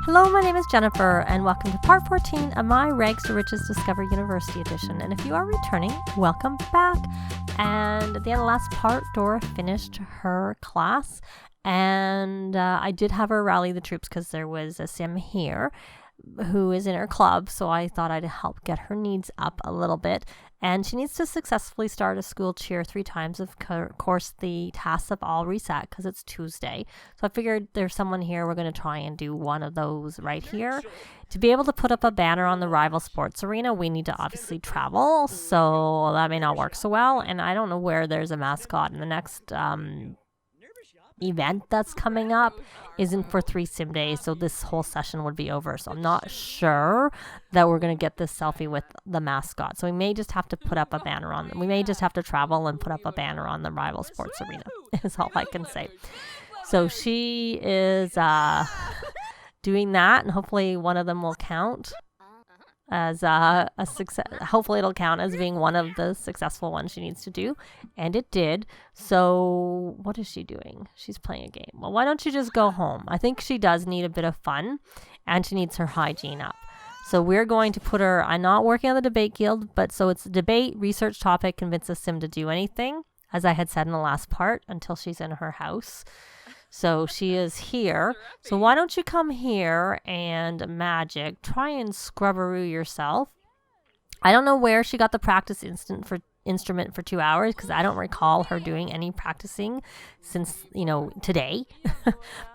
Hello, my name is Jennifer, and welcome to part 14 of my Rags to Riches Discover University edition. And if you are returning, welcome back. And at the end of the last part, Dora finished her class, and I did have her rally the troops because there was a sim here who is in her club, so I thought I'd help get her needs up a little bit. And she needs to successfully start a school cheer 3 times. Of course, the tasks have all reset because it's Tuesday. So I figured there's someone here. We're going to try and do one of those right here. To be able to put up a banner on the rival sports arena, we need to obviously travel. So that may not work so well. And I don't know where there's a mascot in the next event that's coming up isn't for 3 sim days, so this whole session would be over. So I'm not sure that we're going to get this selfie with the mascot, so we may just have to put up a banner on them. We may just have to travel and put up a banner on the rival sports arena is all I can say. So she is doing that, and hopefully one of them will count as a success. Hopefully it'll count as being one of the successful ones she needs to do, and it did. So what is she doing? She's playing a game. Well, why don't you just go home? I think she does need a bit of fun, and she needs her hygiene up. So we're going to put her, I'm not working on the debate guild, but so it's debate, research topic, convince a sim to do anything, as I had said in the last part, until she's in her house. So she is here. So why don't you come here and magic, try and scrubberoo yourself. I don't know where she got the practice instrument for 2 hours, because I don't recall her doing any practicing since, today.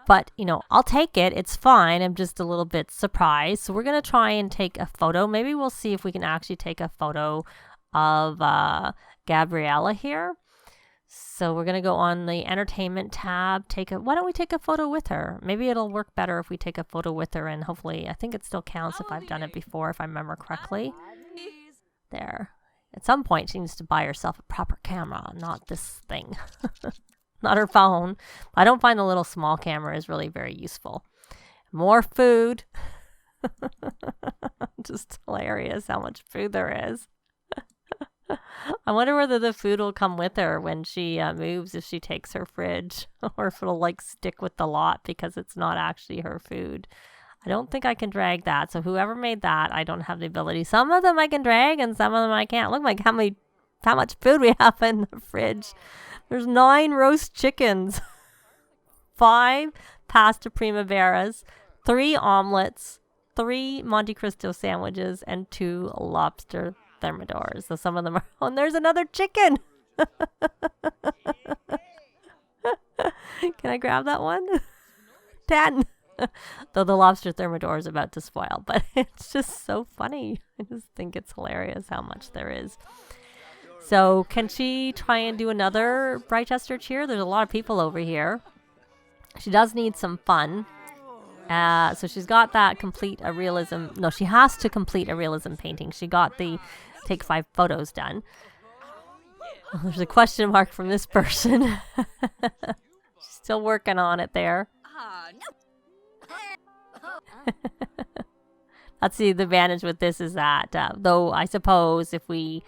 But, I'll take it. It's fine. I'm just a little bit surprised. So we're going to try and take a photo. Maybe we'll see if we can actually take a photo of Gabriella here. So we're going to go on the entertainment tab. Why don't we take a photo with her? Maybe it'll work better if we take a photo with her, and hopefully, I think it still counts if I've done it before, if I remember correctly. There. At some point, she needs to buy herself a proper camera, not this thing. Not her phone. I don't find the little small camera is really very useful. More food. Just hilarious how much food there is. I wonder whether the food will come with her when she moves, if she takes her fridge, or if it'll stick with the lot because it's not actually her food. I don't think I can drag that. So whoever made that, I don't have the ability. Some of them I can drag and some of them I can't. Look like how much food we have in the fridge. There's 9 roast chickens, 5 pasta primaveras, 3 omelets, 3 Monte Cristo sandwiches, and 2 lobster thermidors. So some of them are, and there's another chicken. Can I grab that one? 10. Though the lobster thermidor is about to spoil, but it's just so funny. I just think it's hilarious how much there is. So can she try and do another Brightchester cheer? There's a lot of people over here. She does need some fun. So she's got that complete a realism. No, she has to complete a realism painting. She got the take 5 photos done. Oh, there's a question mark from this person. She's still working on it there. Let's see, the advantage with this is that, though I suppose if we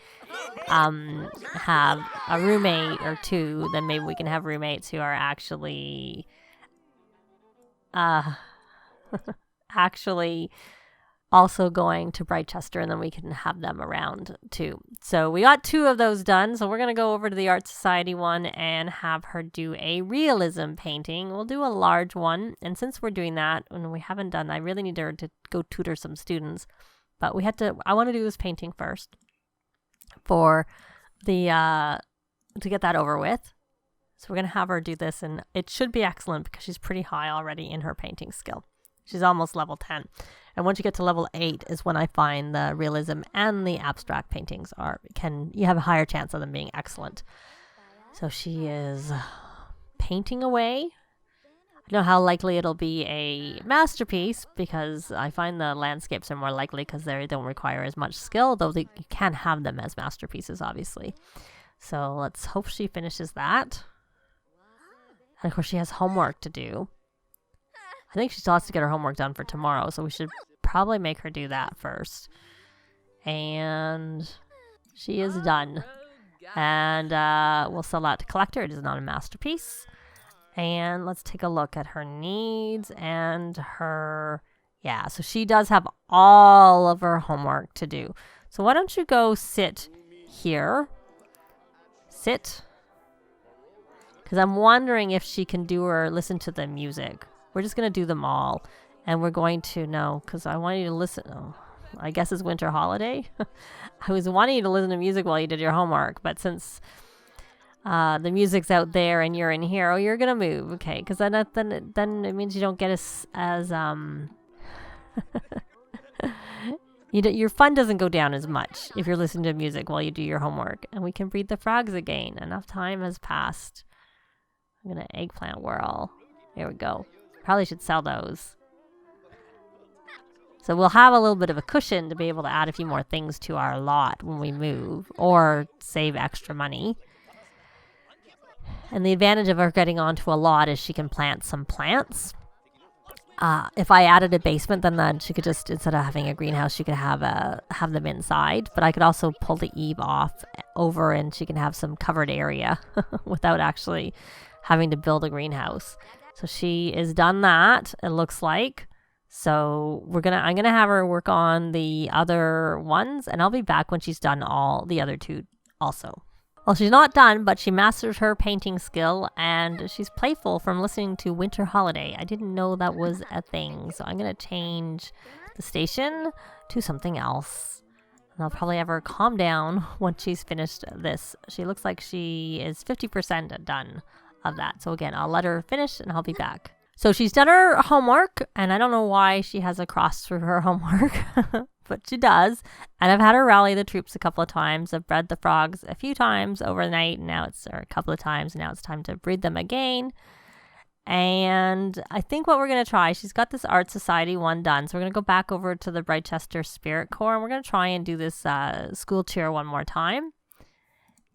have a roommate or 2, then maybe we can have roommates who are actually also going to Brightchester, and then we can have them around too. So we got 2 of those done. So we're going to go over to the Art Society one and have her do a realism painting. We'll do a large one. And since we're doing that, and we haven't done, I really need her to go tutor some students. But I want to do this painting first for the, to get that over with. So we're going to have her do this, and it should be excellent because she's pretty high already in her painting skill. She's almost level 10. And once you get to level 8 is when I find the realism and the abstract paintings you have a higher chance of them being excellent. So she is painting away. I don't know how likely it'll be a masterpiece, because I find the landscapes are more likely because they don't require as much skill, though you can have them as masterpieces, obviously. So let's hope she finishes that. And of course she has homework to do. I think she still has to get her homework done for tomorrow, so we should probably make her do that first. And she is done. And we'll sell that to collector. It is not a masterpiece. And let's take a look at her needs and her Yeah, so she does have all of her homework to do. So why don't you go sit here? Sit. Because I'm wondering if she can do or listen to the music. We're just going to do them all. And we're going to, no, because I want you to listen. Oh, I guess it's winter holiday. I was wanting you to listen to music while you did your homework. But since the music's out there and you're in here, oh, you're going to move. Okay, because then it means you don't get as your fun doesn't go down as much if you're listening to music while you do your homework. And we can breed the frogs again. Enough time has passed. I'm going to eggplant whirl. There we go. Probably should sell those. So we'll have a little bit of a cushion to be able to add a few more things to our lot when we move or save extra money. And the advantage of her getting onto a lot is she can plant some plants. If I added a basement, then she could just, instead of having a greenhouse, she could have them inside. But I could also pull the eave off over and she can have some covered area without actually having to build a greenhouse. So she is done that, it looks like. So I'm gonna have her work on the other ones, and I'll be back when she's done all the other two also. Well, she's not done, but she mastered her painting skill, and she's playful from listening to Winter Holiday. I didn't know that was a thing, so I'm gonna change the station to something else. And I'll probably have her calm down once she's finished this. She looks like she is 50% done of that. So again, I'll let her finish, and I'll be back. So she's done her homework, and I don't know why she has a cross through her homework, but she does. And I've had her rally the troops a couple of times. I've bred the frogs a few times overnight, and now or a couple of times, and now it's time to breed them again. And I think what we're going to try, she's got this Art Society one done, so we're going to go back over to the Brightchester Spirit Corps, and we're going to try and do this school cheer one more time.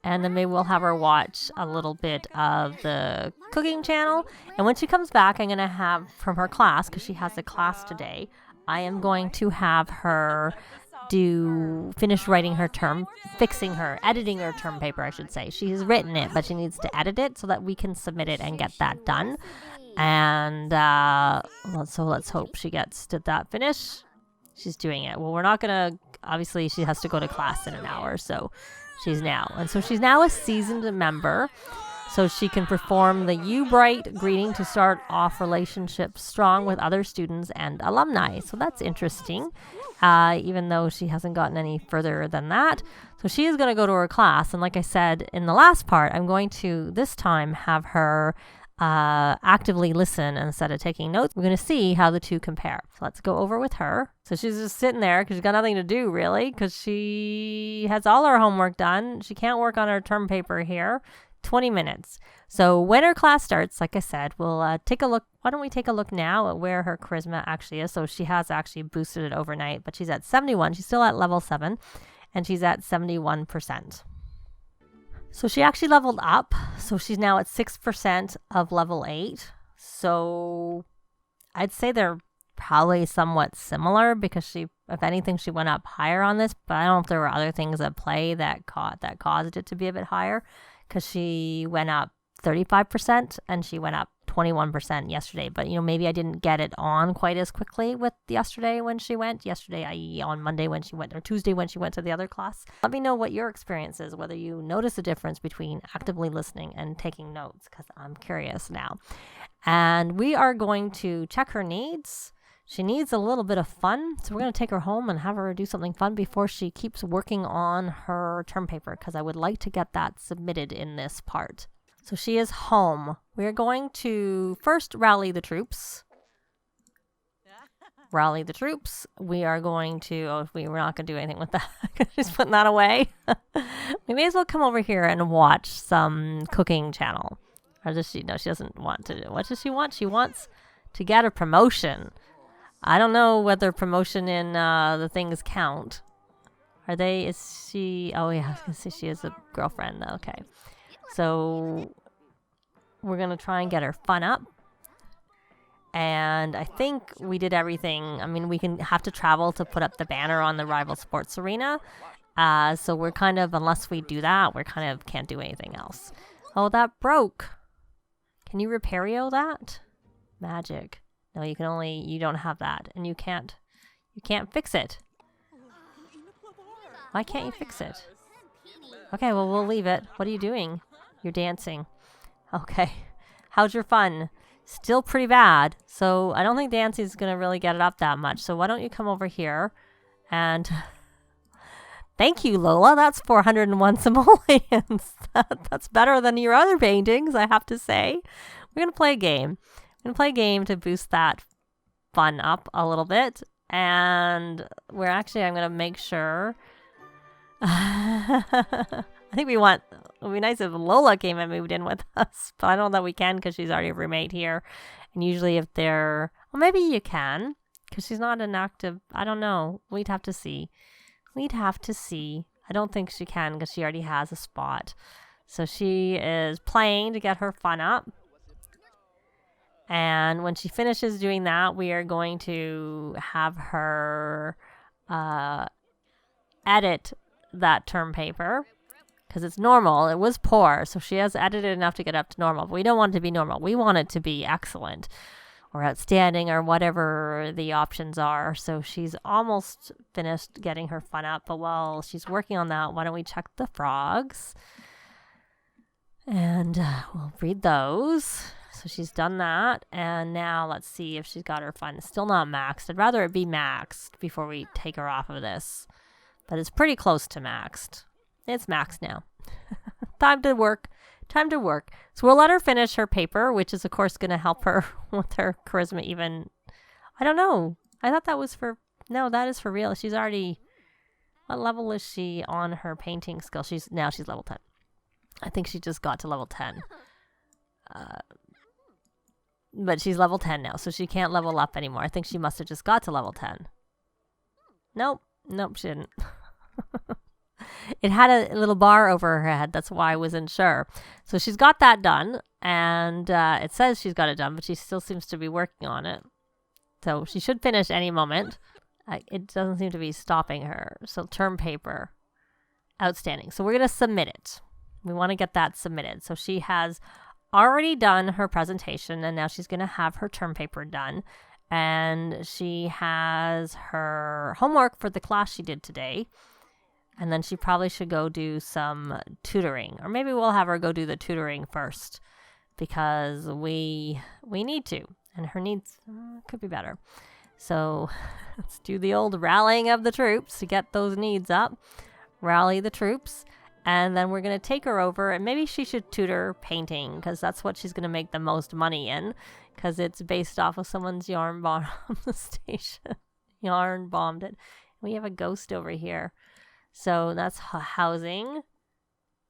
And then maybe we'll have her watch a little bit of the cooking channel. And when she comes back, I'm going to have, from her class, because she has a class today, I am going to have her finish writing her editing her term paper, I should say. She has written it, but she needs to edit it so that we can submit it and get that done. And so let's hope she gets to that finish. She's doing it. Well, we're not going to, obviously she has to go to class in an hour, so she's now a seasoned member, so she can perform the U-Bright greeting to start off relationships strong with other students and alumni. So that's interesting, even though she hasn't gotten any further than that. So she is going to go to her class, and like I said in the last part, I'm going to this time have her actively listen instead of taking notes. We're going to see how the two compare. So let's go over with her. So she's just sitting there because she's got nothing to do really, because she has all her homework done. She can't work on her term paper here. 20 minutes. So when her class starts, like I said, we'll take a look. Why don't we take a look now at where her charisma actually is? So she has actually boosted it overnight, but she's at 71. She's still at level 7, and she's at 71%. So she actually leveled up. So she's now at 6% of level 8. So I'd say they're probably somewhat similar, because she, if anything, she went up higher on this, but I don't know if there were other things at play that caused it to be a bit higher, because she went up 35% and she went up 21% yesterday. But, maybe I didn't get it on quite as quickly with yesterday when she went. Yesterday, i.e. on Monday when she went, or Tuesday when she went to the other class. Let me know what your experience is, whether you notice a difference between actively listening and taking notes, because I'm curious now. And we are going to check her needs. She needs a little bit of fun, so we're going to take her home and have her do something fun before she keeps working on her term paper, because I would like to get that submitted in this part. So she is home. We're going to first rally the troops. Rally the troops. We are going to, we're not going to do anything with that. She's putting that away. We may as well come over here and watch some cooking channel. Or does she? No, she doesn't want to. What does she want? She wants to get a promotion. I don't know whether promotion in the things count. Is she? Oh yeah, I was gonna say she is a girlfriend though. Okay. So we're going to try and get her fun up. And I think we did everything. I mean, we can have to travel to put up the banner on the rival sports arena. So we're kind of, unless we do that, we're kind of can't do anything else. Oh, that broke. Can you repair that? Magic. No, you don't have that. And you can't fix it. Why can't you fix it? Okay, well, we'll leave it. What are you doing? You're dancing. Okay. How's your fun? Still pretty bad. So I don't think dancing is going to really get it up that much. So why don't you come over here and... Thank you, Lola. That's 401 simoleons. That's better than your other paintings, I have to say. We're going to play a game. We're going to play a game to boost that fun up a little bit. And I'm going to make sure... I think it would be nice if Lola came and moved in with us, but I don't know that we can because she's already a roommate here. And usually if they're, well, maybe you can because she's not an active, I don't know. We'd have to see. I don't think she can because she already has a spot. So she is playing to get her fun up. And when she finishes doing that, we are going to have her edit that term paper because it's normal. It was poor, so she has edited enough to get up to normal. But we don't want it to be normal. We want it to be excellent or outstanding or whatever the options are. So she's almost finished getting her fun up. But while she's working on that, why don't we check the frogs? And we'll read those. So she's done that. And now let's see if she's got her fun. It's still not maxed. I'd rather it be maxed before we take her off of this. But it's pretty close to maxed. It's maxed now. Time to work. So we'll let her finish her paper, which is, of course, going to help her with her charisma even. I don't know. I thought that was for... No, that is for real. She's already... What level is she on her painting skill? Now she's level 10. I think she just got to level 10. But she's level 10 now, so she can't level up anymore. I think she must have just got to level 10. Nope, she didn't. It had a little bar over her head. That's why I wasn't sure. So she's got that done, and it says she's got it done, but she still seems to be working on it. So she should finish any moment. It doesn't seem to be stopping her. So term paper, outstanding. So we're going to submit it. We want to get that submitted. So she has already done her presentation, and now she's going to have her term paper done. And she has her homework for the class she did today. And then she probably should go do some tutoring. Or maybe we'll have her go do the tutoring first. Because we need to. And her needs could be better. So let's do the old rallying of the troops to get those needs up. Rally the troops. And then we're going to take her over. And maybe she should tutor painting. Because that's what she's going to make the most money in. Because it's based off of someone's yarn bomb on the station. Yarn bombed it. We have a ghost over here. So that's housing.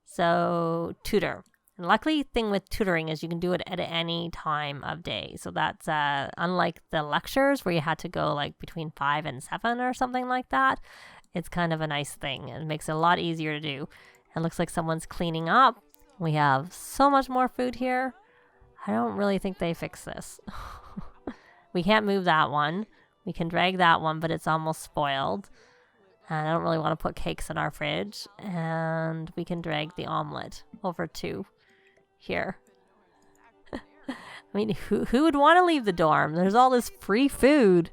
So tutor. And luckily thing with tutoring is you can do it at any time of day. So that's unlike the lectures where you had to go like between 5 and 7 or something like that. It's kind of a nice thing. It makes it a lot easier to do. It looks like someone's cleaning up. We have so much more food here. I don't really think they fixed this. We can't move that one. We can drag that one, but it's almost spoiled. And I don't really want to put cakes in our fridge. And we can drag the omelet over to here. I mean, who would want to leave the dorm? There's all this free food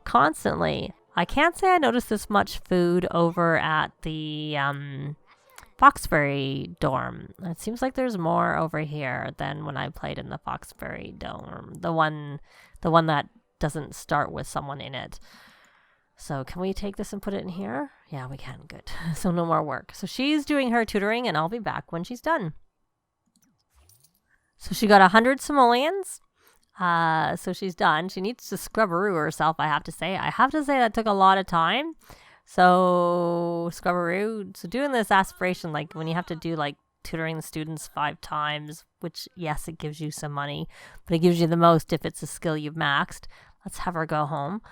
constantly. I can't say I noticed this much food over at the Foxbury dorm. It seems like there's more over here than when I played in the Foxbury dorm. The one that doesn't start with someone in it. So can we take this and put it in here? Yeah, we can. Good. So no more work. So she's doing her tutoring, and I'll be back when she's done. So she got 100 simoleons. So she's done. She needs to scrubberoo herself, I have to say. That took a lot of time. So scrubberoo. So doing this aspiration, like when you have to do like tutoring the students 5 times, which yes, it gives you some money, but it gives you the most if it's a skill you've maxed. Let's have her go home.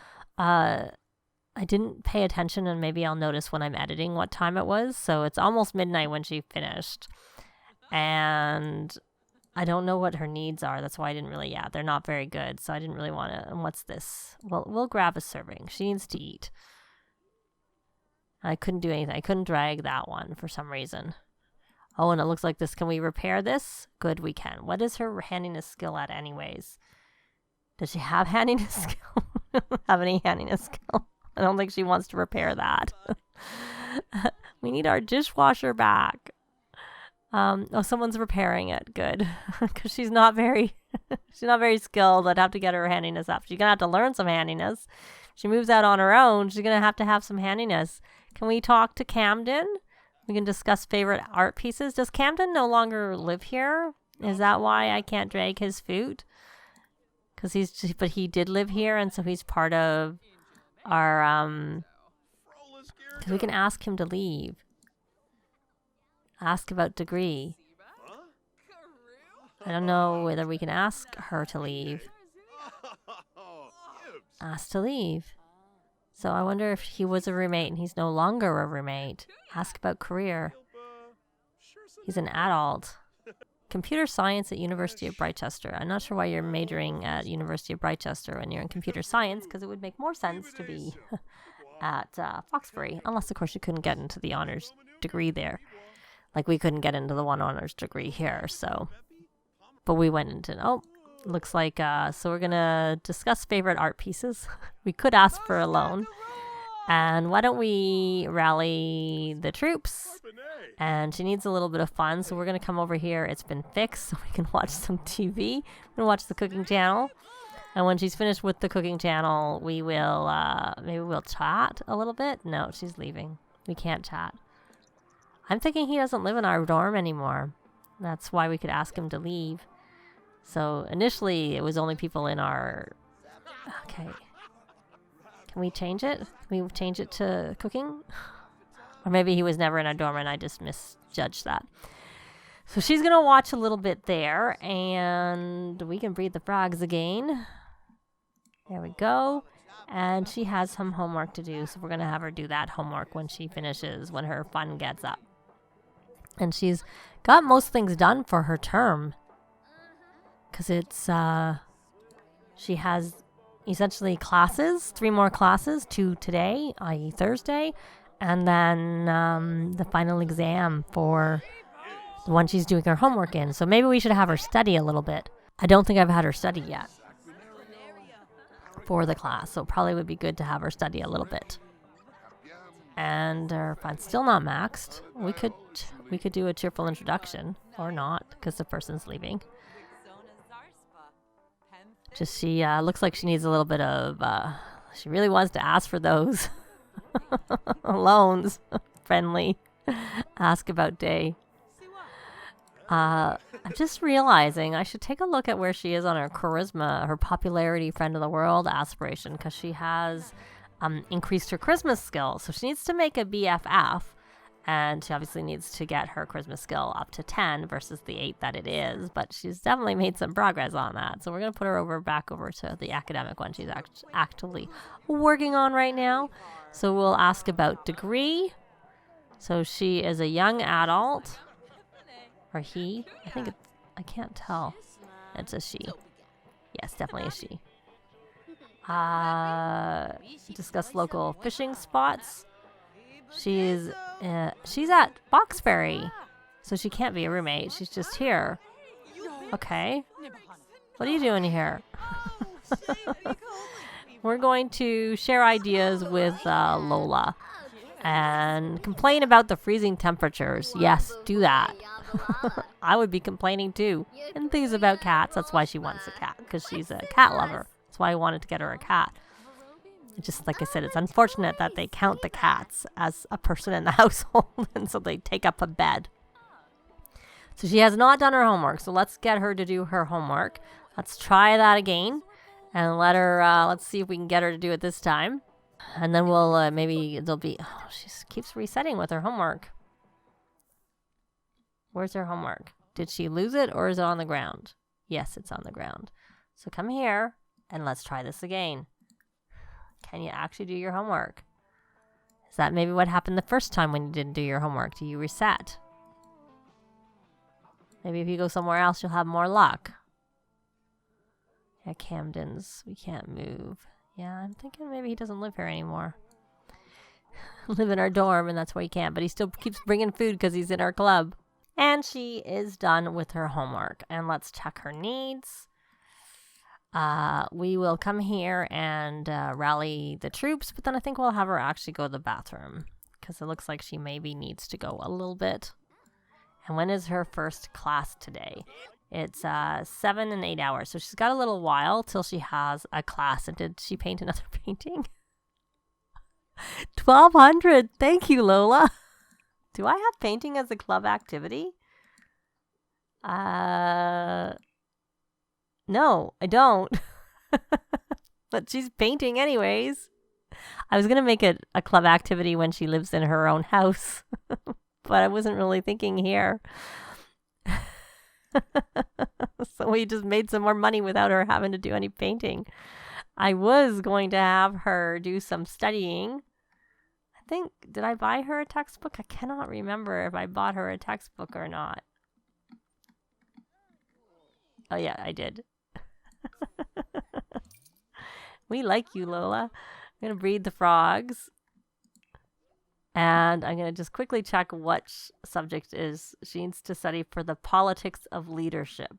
I didn't pay attention, and maybe I'll notice when I'm editing what time it was. So it's almost midnight when she finished. And I don't know what her needs are. That's why I didn't really, they're not very good. So I didn't really want to, and what's this? Well, we'll grab a serving. She needs to eat. I couldn't do anything. I couldn't drag that one for some reason. Oh, and it looks like this. Can we repair this? Good, we can. What is her handiness skill at anyways? Does she have handiness skill? Have any handiness skill? I don't think she wants to repair that. We need our dishwasher back. Oh, someone's repairing it. Good, because she's not very skilled. I'd have to get her handiness up. She's gonna have to learn some handiness. She moves out on her own. She's gonna have some handiness. Can we talk to Camden? We can discuss favorite art pieces. Does Camden no longer live here? Is that why I can't drag his food? But he did live here, and so he's part of our, because we can ask him to leave. Ask about degree. I don't know whether we can ask her to leave. Ask to leave. So I wonder if he was a roommate and he's no longer a roommate. Ask about career. He's an adult. Computer science at University of Brichester. I'm not sure why you're majoring at University of Brichester when you're in computer science, because it would make more sense to be at Foxbury, unless of course you couldn't get into the honors degree there. Like we couldn't get into the one honors degree here, so. But we went into, looks like, so we're gonna discuss favorite art pieces. We could ask for a loan. And why don't we rally the troops? And she needs a little bit of fun, so we're going to come over here. It's been fixed, so we can watch some TV. We're going to watch the cooking channel. And when she's finished with the cooking channel, we will, maybe we'll chat a little bit. No, she's leaving. We can't chat. I'm thinking he doesn't live in our dorm anymore. That's why we could ask him to leave. So initially, it was only people in our... Okay. Can we change it? Can we change it to cooking? Or maybe he was never in a dorm and I just misjudged that. So she's going to watch a little bit there. And we can breed the frogs again. There we go. And she has some homework to do. So we're going to have her do that homework when she finishes, when her fun gets up. And she's got most things done for her term. Because it's, she has... essentially classes, 3 more classes, 2 today, i.e. Thursday, and then the final exam for the one she's doing her homework in. So maybe we should have her study a little bit. I don't think I've had her study yet for the class, so it probably would be good to have her study a little bit. And her fun's still not maxed. We could do a cheerful introduction, or not, because the person's leaving. Just she looks like she needs a little bit of, she really wants to ask for those loans. Friendly. Ask about day. I'm just realizing I should take a look at where she is on her charisma, her popularity, friend of the world aspiration, because she has increased her charisma skill. So she needs to make a BFF. And she obviously needs to get her charisma skill up to 10 versus the 8 that it is. But she's definitely made some progress on that. So we're going to put her back over to the academic one she's actually working on right now. So we'll ask about degree. So she is a young adult. Or he. I can't tell. It's a she. Yes, definitely a she. Discuss local fishing spots. She's at Foxbury, so she can't be a roommate. She's just here. Okay. What are you doing here? We're going to share ideas with Lola and complain about the freezing temperatures. Yes, do that. I would be complaining too. And things about cats. That's why she wants a cat, because she's a cat lover. That's why I wanted to get her a cat. Just like I said, it's unfortunate that they count the cats as a person in the household, and so they take up a bed. So she has not done her homework, so let's get her to do her homework. Let's try that again, and let's see if we can get her to do it this time. And then we'll, maybe there'll be, she keeps resetting with her homework. Where's her homework? Did she lose it, or is it on the ground? Yes, it's on the ground. So come here, and let's try this again. Can you actually do your homework? Is that maybe what happened the first time when you didn't do your homework? Do you reset? Maybe if you go somewhere else, you'll have more luck. Yeah, Camden's. We can't move. Yeah, I'm thinking maybe he doesn't live here anymore. Live in our dorm, and that's why he can't. But he still keeps bringing food because he's in our club. And she is done with her homework. And let's check her needs. we will come here and rally the troops, but then I think we'll have her actually go to the bathroom because it looks like she maybe needs to go a little bit. And when is her first class today? It's 7 and 8 hours, so she's got a little while till she has a class. And did she paint another painting? 1,200. Thank you, Lola. Do I have painting as a club activity? No, I don't. But she's painting anyways. I was going to make it a club activity when she lives in her own house. But I wasn't really thinking here. So we just made some more money without her having to do any painting. I was going to have her do some studying. I think, did I buy her a textbook? I cannot remember if I bought her a textbook or not. Oh yeah, I did. We like you, Lola. I'm going to breed the frogs. And I'm going to just quickly check what subject is she needs to study for the politics of leadership.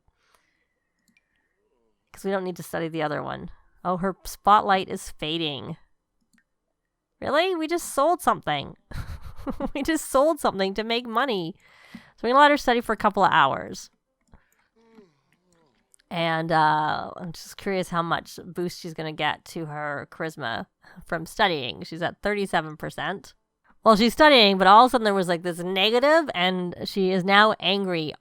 Because we don't need to study the other one. Oh, her spotlight is fading. Really? We just sold something. We just sold something to make money. So we're going to let her study for a couple of hours. And I'm just curious how much boost she's going to get to her charisma from studying. She's at 37%. Well, she's studying, but all of a sudden there was like this negative, and she is now angry.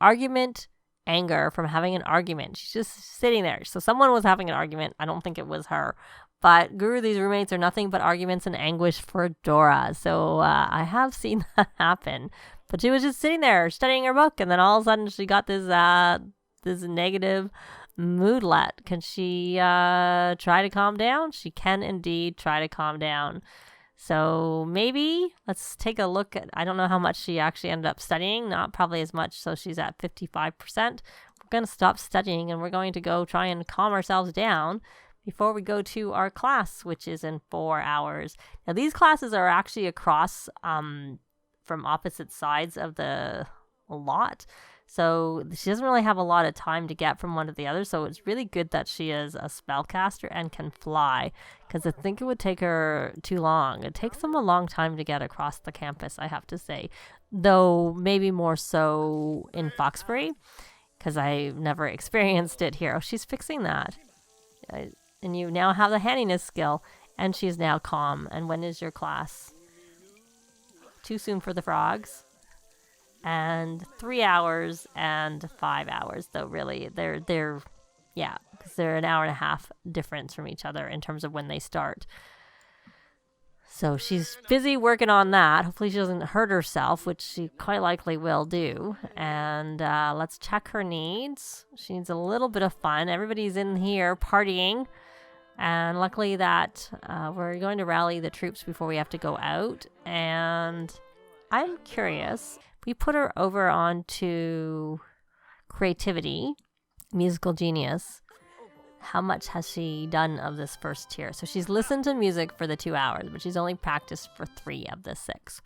Anger from having an argument. She's just sitting there. So someone was having an argument. I don't think it was her. But Guru, these roommates are nothing but arguments and anguish for Dora. So I have seen that happen. But she was just sitting there studying her book, and then all of a sudden she got this negative moodlet. Can she try to calm down? She can indeed try to calm down. So maybe let's take a look at, I don't know how much she actually ended up studying, not probably as much. So she's at 55%. We're going to stop studying and we're going to go try and calm ourselves down before we go to our class, which is in 4 hours. Now these classes are actually across from opposite sides of the lot. So she doesn't really have a lot of time to get from one to the other. So it's really good that she is a spellcaster and can fly, because I think it would take her too long. It takes them a long time to get across the campus, I have to say. Though maybe more so in Foxbury, because I've never experienced it here. Oh, she's fixing that. And you now have the handiness skill. And she's now calm. And when is your class? Too soon for the frogs. And 3 hours and 5 hours, though really they're because they're an hour and a half difference from each other in terms of when they start. So she's busy working on that. Hopefully she doesn't hurt herself, which she quite likely will do. And let's check her needs. She needs a little bit of fun. Everybody's in here partying. And luckily that we're going to rally the troops before we have to go out. And I'm curious. We put her over onto creativity, musical genius. How much has she done of this first tier? So she's listened to music for the 2 hours, but she's only practiced for 3 of the 6.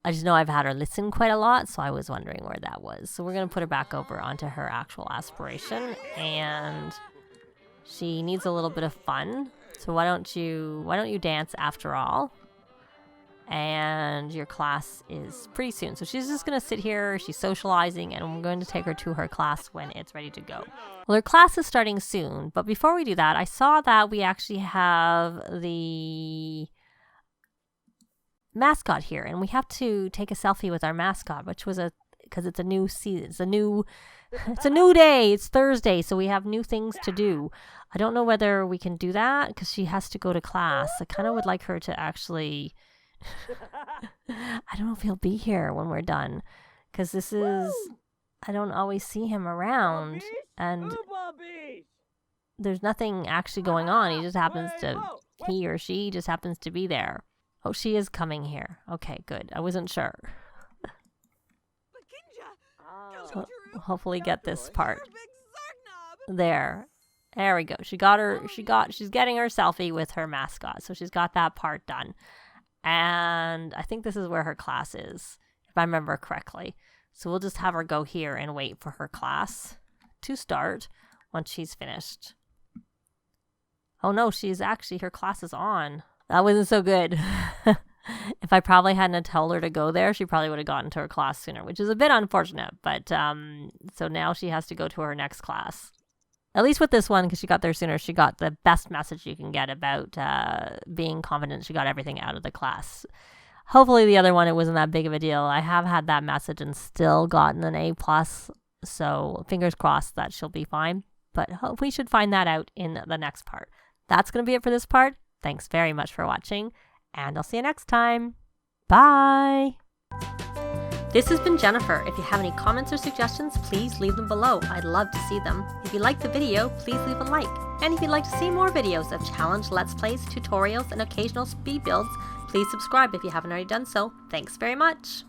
I just know I've had her listen quite a lot, so I was wondering where that was. So we're going to put her back over onto her actual aspiration, and she needs a little bit of fun. So why don't you dance after all? And your class is pretty soon. So she's just going to sit here. She's socializing, and we're going to take her to her class when it's ready to go. Well, her class is starting soon. But before we do that, I saw that we actually have the mascot here. And we have to take a selfie with our mascot, which was because it's a new season. It's a new day. It's Thursday. So we have new things to do. I don't know whether we can do that because she has to go to class. I kind of would like her to actually... I don't know if he'll be here when we're done, because I don't always see him around, and there's nothing actually going on. He or she just happens to be there. Oh, she is coming here. Okay, good. I wasn't sure. So we'll hopefully get this part. There we go. She's getting her selfie with her mascot, so she's got that part done. And I think this is where her class is, if I remember correctly. So we'll just have her go here and wait for her class to start once she's finished. Oh no, her class is on. That wasn't so good. If I probably hadn't told her to go there, she probably would have gotten to her class sooner, which is a bit unfortunate. But so now she has to go to her next class. At least with this one, because she got there sooner, she got the best message you can get about being confident. She got everything out of the class. Hopefully the other one, it wasn't that big of a deal. I have had that message and still gotten an A+. So fingers crossed that she'll be fine. But we should find that out in the next part. That's going to be it for this part. Thanks very much for watching. And I'll see you next time. Bye. This has been Jennifer. If you have any comments or suggestions, please leave them below. I'd love to see them. If you liked the video, please leave a like. And if you'd like to see more videos of challenge, let's plays, tutorials, and occasional speed builds, please subscribe if you haven't already done so. Thanks very much.